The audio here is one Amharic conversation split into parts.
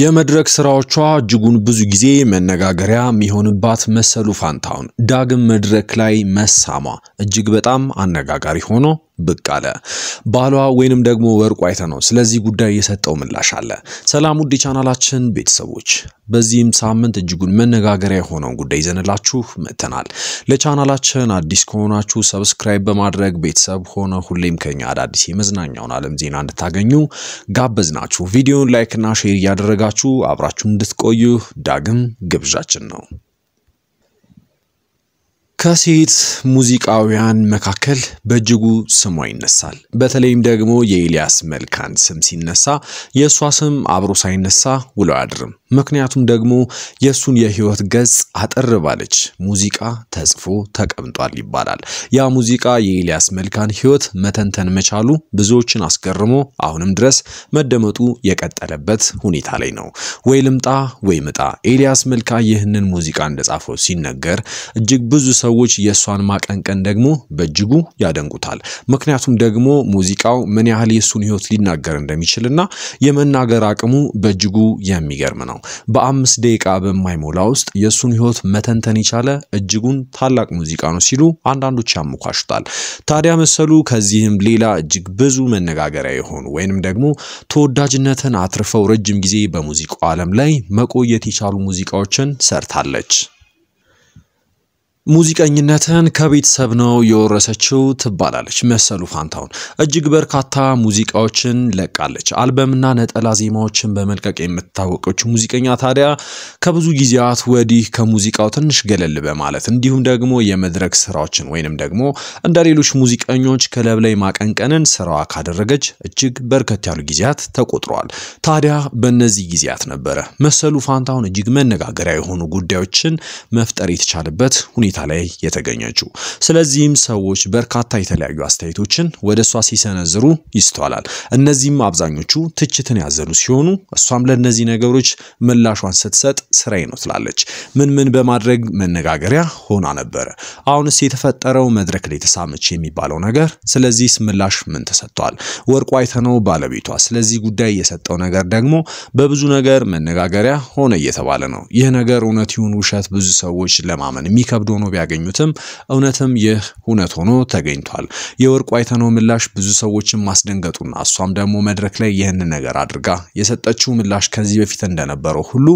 የመድረክ ስራዎቿ እጅጉን ብዙ ጊዜ መነጋገሪያ የሚሆንባት መሰሉ ፋንታውን ዳግም መድረክ ላይ መሳሟ እጅግ በጣም አነጋጋሪ ሆኖ ብቅ አለ። ባሏ ወይንም ደግሞ ወርቁ አይተነው ስለዚህ ጉዳይ የሰጠው ምላሽ አለ። ሰላም ውድ ቻናላችን ቤተሰቦች፣ በዚህም ሳምንት እጅጉን መነጋገሪያ የሆነው ጉዳይ ይዘንላችሁ መጥተናል። ለቻናላችን አዲስ ከሆናችሁ ሰብስክራይብ በማድረግ ቤተሰብ ሆነ ሁሌም ከኛ አዳዲስ የመዝናኛውን ዓለም ዜና እንድታገኙ ጋበዝናችሁ። ቪዲዮውን ላይክ እና ሼር ያደረጋችሁ አብራችሁ እንድትቆዩ ዳግም ግብዣችን ነው። ከሴት ሙዚቃውያን መካከል በእጅጉ ስሟ ይነሳል። በተለይም ደግሞ የኤልያስ መልካን ስም ሲነሳ የሷ ስም አብሮ ሳይነሳ ውሎ አያድርም። ምክንያቱም ደግሞ የሱን የህይወት ገጽ አጠር ባለች ሙዚቃ ተጽፎ ተቀምጧል ይባላል። ያ ሙዚቃ የኤልያስ መልካን ህይወት መተንተን መቻሉ ብዙዎችን አስገርሞ አሁንም ድረስ መደመጡ የቀጠለበት ሁኔታ ላይ ነው። ወይ ልምጣ ወይ ምጣ ኤልያስ መልካ ይህንን ሙዚቃ እንደጻፈው ሲነገር እጅግ ብዙ ሰዎች የሷን ማቀንቀን ደግሞ በእጅጉ ያደንቁታል። ምክንያቱም ደግሞ ሙዚቃው ምን ያህል የሱን ህይወት ሊናገር እንደሚችልና የመናገር አቅሙ በእጅጉ የሚገርም ነው። በ5 ደቂቃ በማይሞላ ውስጥ የሱን ህይወት መተንተን ይቻለ እጅጉን ታላቅ ሙዚቃ ነው ሲሉ አንዳንዶች ያሙካሹታል። ታዲያ መሰሉ ከዚህም ሌላ እጅግ ብዙ መነጋገሪያ የሆኑ ወይንም ደግሞ ተወዳጅነትን አትርፈው ረጅም ጊዜ በሙዚቃው ዓለም ላይ መቆየት የቻሉ ሙዚቃዎችን ሰርታለች። ሙዚቀኝነትን ከቤተሰብ ነው የወረሰችው ትባላለች መሰሉ ፋንታውን። እጅግ በርካታ ሙዚቃዎችን ለቃለች። አልበምና ነጠላ ዜማዎችን በመልቀቅ የምትታወቀው ሙዚቀኛ ታዲያ ከብዙ ጊዜያት ወዲህ ከሙዚቃው ትንሽ ገለል በማለት እንዲሁም ደግሞ የመድረክ ስራዎችን ወይንም ደግሞ እንደሌሎች ሙዚቀኞች ክለብ ላይ ማቀንቀንን ስራዋ ካደረገች እጅግ በርከት ያሉ ጊዜያት ተቆጥረዋል። ታዲያ በእነዚህ ጊዜያት ነበረ መሰሉ ፋንታውን እጅግ መነጋገሪያ የሆኑ ጉዳዮችን መፍጠር የተቻለበት ሁኔታ ላይ የተገኘችው። ስለዚህም ሰዎች በርካታ የተለያዩ አስተያየቶችን ወደሷ ሲሰነዝሩ ይስተዋላል። እነዚህም አብዛኞቹ ትችትን ያዘሉ ሲሆኑ እሷም ለነዚህ ነገሮች ምላሿን ስትሰጥ ስራዬ ነው ትላለች። ምን በማድረግ መነጋገሪያ ሆና ነበር። አሁንስ የተፈጠረው መድረክ ላይ ተሳመች የሚባለው ነገር ስለዚህስ ምላሽ ምን ተሰጥቷል? ወርቁ አይተነው ባለቤቷ ስለዚህ ጉዳይ የሰጠው ነገር ደግሞ በብዙ ነገር መነጋገሪያ ሆነ እየተባለ ነው። ይህ ነገር እውነት ይሁን ውሸት ብዙ ሰዎች ለማመን የሚከብዱ ነው ቢያገኙትም እውነትም ይህ እውነት ሆኖ ተገኝቷል። የወርቁ አይተነው ምላሽ ብዙ ሰዎችን ማስደንገጡና እሷም ደግሞ መድረክ ላይ ይህንን ነገር አድርጋ የሰጠችው ምላሽ ከዚህ በፊት እንደነበረው ሁሉ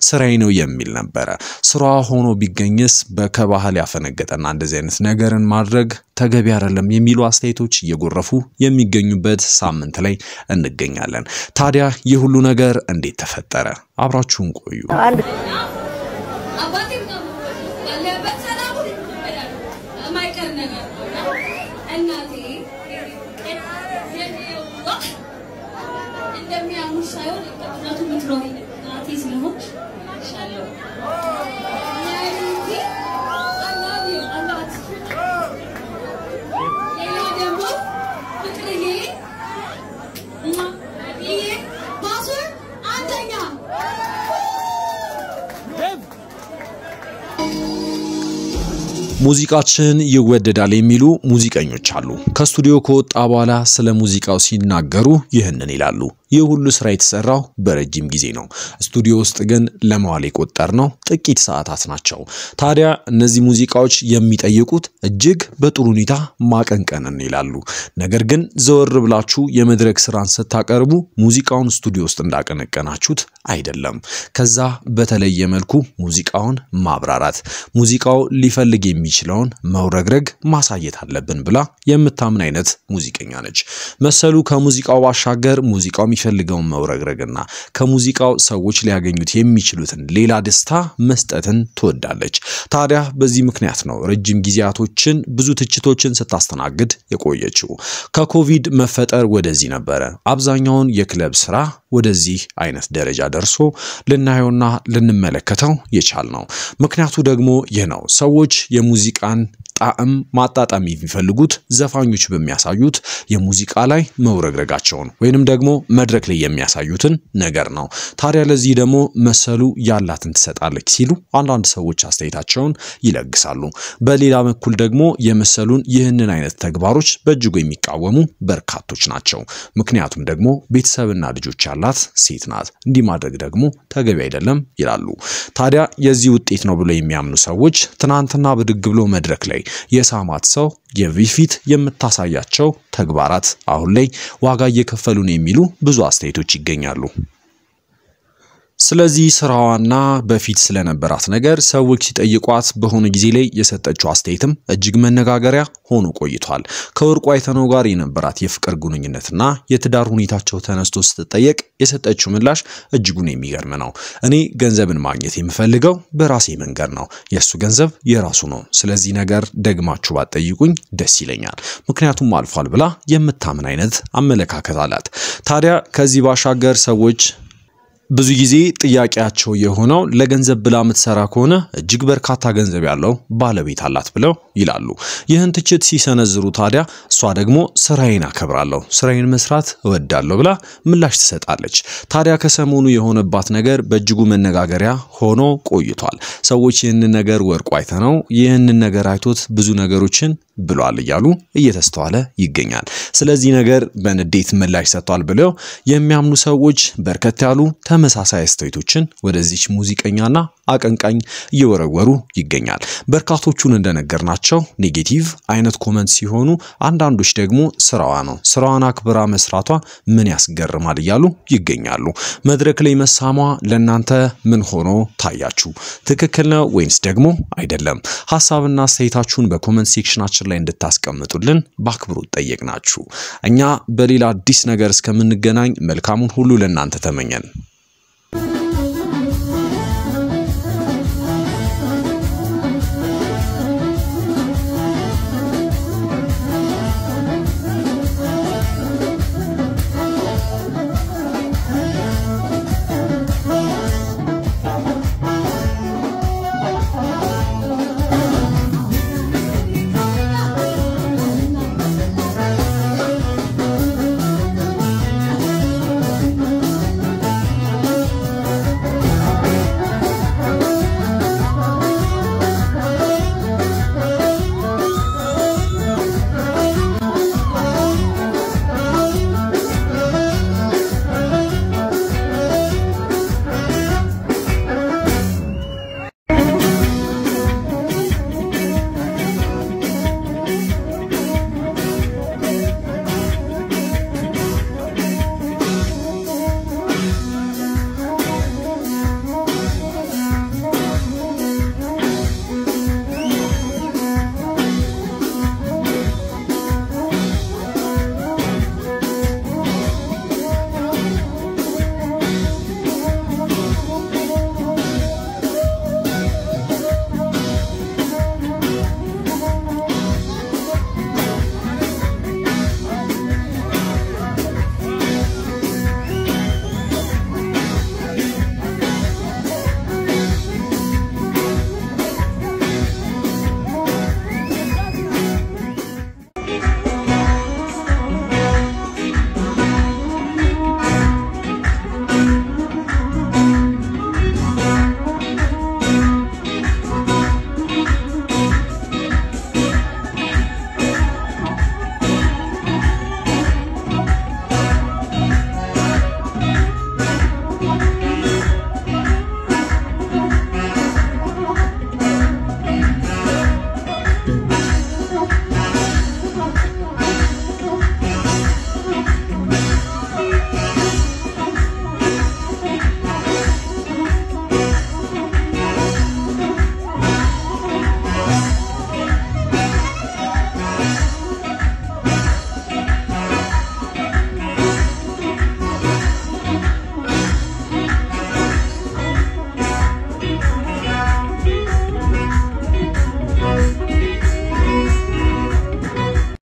ስራዬ ነው የሚል ነበር። ስራዋ ሆኖ ቢገኝስ በከባህል ያፈነገጠና እንደዚህ አይነት ነገርን ማድረግ ተገቢ አይደለም የሚሉ አስተያየቶች እየጎረፉ የሚገኙበት ሳምንት ላይ እንገኛለን። ታዲያ ይህ ሁሉ ነገር እንዴት ተፈጠረ? አብራችሁን ቆዩ። ሙዚቃችን ይወደዳል የሚሉ ሙዚቀኞች አሉ። ከስቱዲዮ ከወጣ በኋላ ስለ ሙዚቃው ሲናገሩ ይህንን ይላሉ። ይህ ሁሉ ስራ የተሰራው በረጅም ጊዜ ነው። ስቱዲዮ ውስጥ ግን ለማዋል የቆጠርነው ጥቂት ሰዓታት ናቸው። ታዲያ እነዚህ ሙዚቃዎች የሚጠይቁት እጅግ በጥሩ ሁኔታ ማቀንቀንን ይላሉ። ነገር ግን ዘወር ብላችሁ የመድረክ ስራን ስታቀርቡ ሙዚቃውን ስቱዲዮ ውስጥ እንዳቀነቀናችሁት አይደለም። ከዛ በተለየ መልኩ ሙዚቃውን ማብራራት፣ ሙዚቃው ሊፈልግ የሚችለውን መውረግረግ ማሳየት አለብን ብላ የምታምን አይነት ሙዚቀኛ ነች መሰሉ። ከሙዚቃው ባሻገር ሙዚቃው የሚፈልገውን መውረግረግና ከሙዚቃው ሰዎች ሊያገኙት የሚችሉትን ሌላ ደስታ መስጠትን ትወዳለች። ታዲያ በዚህ ምክንያት ነው ረጅም ጊዜያቶችን ብዙ ትችቶችን ስታስተናግድ የቆየችው። ከኮቪድ መፈጠር ወደዚህ ነበረ አብዛኛውን የክለብ ስራ ወደዚህ አይነት ደረጃ ደርሶ ልናየውና ልንመለከተው የቻልነው። ምክንያቱ ደግሞ ይህ ነው። ሰዎች የሙዚቃን ጣዕም ማጣጣም የሚፈልጉት ዘፋኞች በሚያሳዩት የሙዚቃ ላይ መውረግረጋቸውን ወይንም ደግሞ መድረክ ላይ የሚያሳዩትን ነገር ነው። ታዲያ ለዚህ ደግሞ መሰሉ ያላትን ትሰጣለች ሲሉ አንዳንድ ሰዎች አስተያየታቸውን ይለግሳሉ። በሌላ በኩል ደግሞ የመሰሉን ይህንን አይነት ተግባሮች በእጅጉ የሚቃወሙ በርካቶች ናቸው። ምክንያቱም ደግሞ ቤተሰብና ልጆች ያላት ሴት ናት፣ እንዲህ ማድረግ ደግሞ ተገቢ አይደለም ይላሉ። ታዲያ የዚህ ውጤት ነው ብለው የሚያምኑ ሰዎች ትናንትና ብድግ ብሎ መድረክ ላይ የሳማት ሰው የፊት የምታሳያቸው ተግባራት አሁን ላይ ዋጋ እየከፈሉ ነው የሚሉ ብዙ አስተያየቶች ይገኛሉ። ስለዚህ ስራዋና በፊት ስለነበራት ነገር ሰዎች ሲጠይቋት በሆነ ጊዜ ላይ የሰጠችው አስተያየትም እጅግ መነጋገሪያ ሆኖ ቆይቷል። ከወርቁ አይተነው ጋር የነበራት የፍቅር ግንኙነትና የትዳር ሁኔታቸው ተነስቶ ስትጠየቅ የሰጠችው ምላሽ እጅጉን የሚገርም ነው። እኔ ገንዘብን ማግኘት የምፈልገው በራሴ መንገድ ነው፣ የሱ ገንዘብ የራሱ ነው። ስለዚህ ነገር ደግማችሁ ባትጠይቁኝ ደስ ይለኛል፣ ምክንያቱም አልፏል ብላ የምታምን አይነት አመለካከት አላት። ታዲያ ከዚህ ባሻገር ሰዎች ብዙ ጊዜ ጥያቄያቸው የሆነው ለገንዘብ ብላ የምትሰራ ከሆነ እጅግ በርካታ ገንዘብ ያለው ባለቤት አላት ብለው ይላሉ። ይህን ትችት ሲሰነዝሩ ታዲያ እሷ ደግሞ ስራዬን አከብራለሁ፣ ስራዬን መስራት እወዳለሁ ብላ ምላሽ ትሰጣለች። ታዲያ ከሰሞኑ የሆነባት ነገር በእጅጉ መነጋገሪያ ሆኖ ቆይቷል። ሰዎች ይህንን ነገር ወርቁ አይተነው ይህንን ነገር አይቶት ብዙ ነገሮችን ብሏል እያሉ እየተስተዋለ ይገኛል። ስለዚህ ነገር በንዴት ምላሽ ሰጥቷል ብለው የሚያምኑ ሰዎች በርከት ያሉ ተመሳሳይ አስተያየቶችን ወደዚህ ሙዚቀኛና አቀንቃኝ እየወረወሩ ይገኛል። በርካቶቹን እንደነገርናቸው ኔጌቲቭ አይነት ኮሜንት ሲሆኑ፣ አንዳንዶች ደግሞ ስራዋ ነው፣ ስራዋን አክብራ መስራቷ ምን ያስገርማል እያሉ ይገኛሉ። መድረክ ላይ መሳሟ ለእናንተ ምን ሆኖ ታያችሁ? ትክክል ነው ወይንስ ደግሞ አይደለም? ሐሳብና አስተያየታችሁን በኮሜንት ሴክሽናችን ላይ እንድታስቀምጡልን በአክብሮት ጠየቅናችሁ። እኛ በሌላ አዲስ ነገር እስከምንገናኝ መልካሙን ሁሉ ለእናንተ ተመኘን።